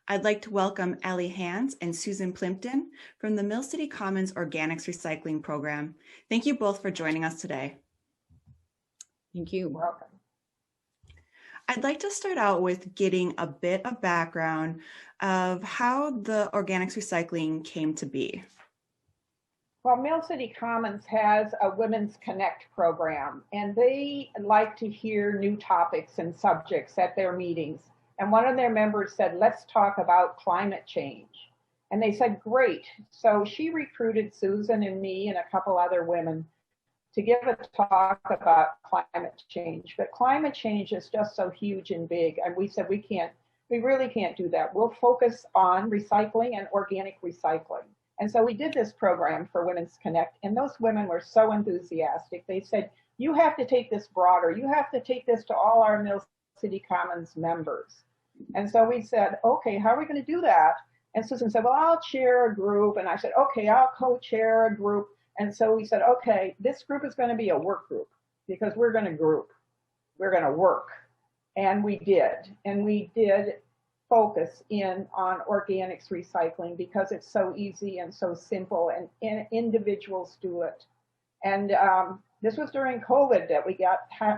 I'd like to welcome Ellie Hans and Susan Plimpton from the Mill City Commons Organics Recycling Program. Thank you both for joining us today. Thank you. Welcome. I'd like to start out with getting a bit of background of how the organics recycling came to be. Well, Mill City Commons has a Women's Connect program, and they like to hear new topics and subjects at their meetings. And one of their members said, let's talk about climate change. And they said, great. So she recruited Susan and me and a couple other women to give a talk about climate change. But climate change is just so huge and big. And we said, we really can't do that. We'll focus on recycling and organic recycling. And so we did this program for Women's Connect, and those women were so enthusiastic. They said, you have to take this broader. You have to take this to all our Mill City Commons members. And so we said, okay, how are we going to do that? And Susan said, well, I'll chair a group. And I said, okay, I'll co-chair a group. And so we said, okay, this group is going to be a work group because we're going to group. We're going to work. And we did. And we did focus in on organics recycling because it's so easy and so simple, and individuals do it. And this was during COVID that we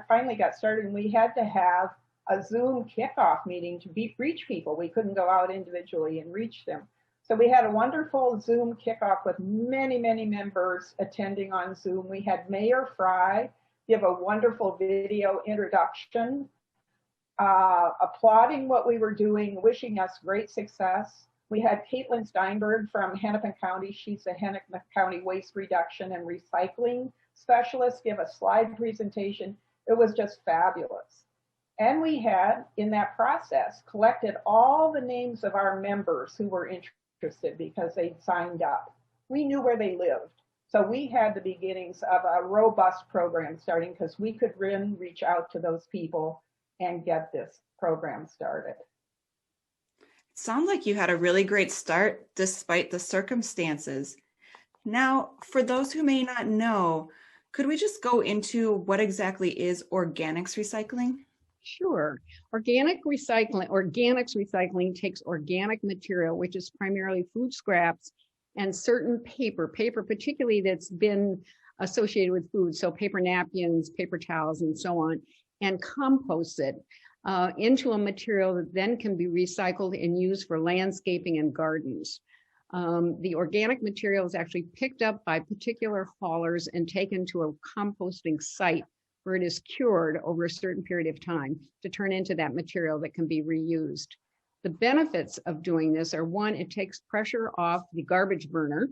finally got started, and we had to have a Zoom kickoff meeting to reach people. We couldn't go out individually and reach them. So we had a wonderful Zoom kickoff with many, many members attending on Zoom. We had Mayor Fry give a wonderful video introduction, applauding what we were doing, wishing us great success. We had Caitlin Steinberg from Hennepin County. She's a Hennepin County waste reduction and recycling specialist, give a slide presentation. It was just fabulous. And we had, in that process, collected all the names of our members who were interested because they'd signed up. We knew where they lived. So we had the beginnings of a robust program starting because we could then reach out to those people and get this program started. It sounds like you had a really great start despite the circumstances. Now, for those who may not know, could we just go into what exactly is organics recycling? Sure. Organics recycling takes organic material, which is primarily food scraps and certain paper particularly that's been associated with food, so paper napkins, paper towels, and so on, and composts it into a material that then can be recycled and used for landscaping and gardens. The organic material is actually picked up by particular haulers and taken to a composting site where it is cured over a certain period of time to turn into that material that can be reused. The benefits of doing this are, one, it takes pressure off the garbage burner,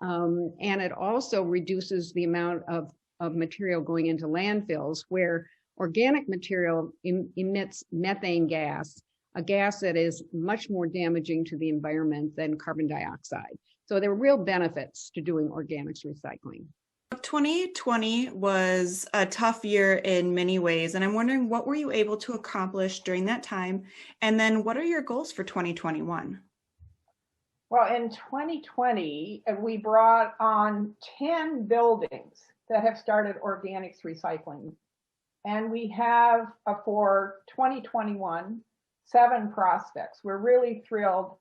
and it also reduces the amount of material going into landfills, where organic material emits methane gas, a gas that is much more damaging to the environment than carbon dioxide. So there are real benefits to doing organics recycling. 2020 was a tough year in many ways, and I'm wondering, what were you able to accomplish during that time? And then what are your goals for 2021? Well, in 2020, we brought on 10 buildings that have started organics recycling. And we have, for 2021, 7 prospects. We're really thrilled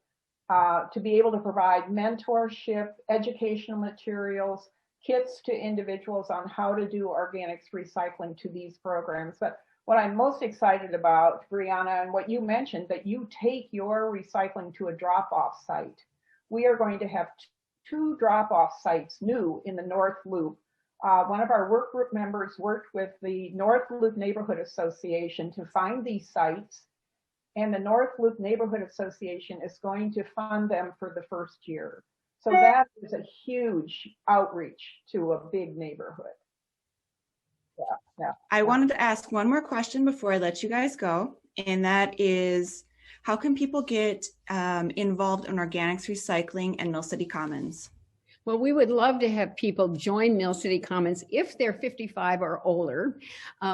to be able to provide mentorship, educational materials, kits to individuals on how to do organics recycling to these programs. But what I'm most excited about, Brianna, and what you mentioned, that you take your recycling to a drop-off site. We are going to have 2 drop-off sites new in the North Loop. One of our work group members worked with the North Loop Neighborhood Association to find these sites, and the North Loop Neighborhood Association is going to fund them for the first year. So that is a huge outreach to a big neighborhood. I wanted to ask one more question before I let you guys go, and that is, how can people get involved in organics recycling and Mill City Commons? Well, we would love to have people join Mill City Commons if they're 55 or older.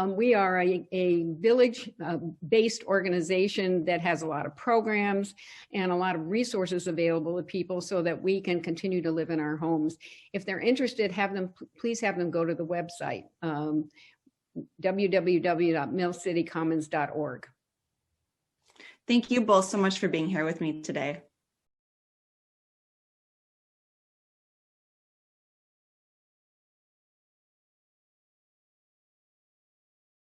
We are a village-based organization that has a lot of programs and a lot of resources available to people so that we can continue to live in our homes. If they're interested, please have them go to the website, www.millcitycommons.org. Thank you both so much for being here with me today.